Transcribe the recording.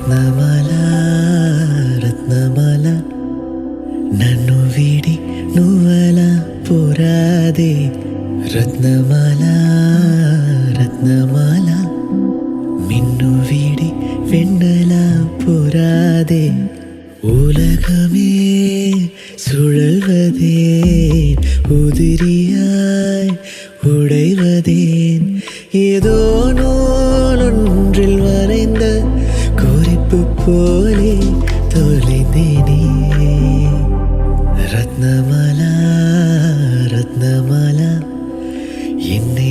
రత్నమాల రత్నమాల నన్ను వీడి నువ్వలా పోరాదే రత్నమాల రత్నమాల மின்னு வீடி வெண்ணலா போராதே உலகமே சுழல்வதேன் உதிரியாய் உடைவதேன் ஏதோ நூலொன்றில் வரைந்த குறிப்பு போலே தொலைந்தேனே ரத்னமாலா ரத்னமாலா என்னை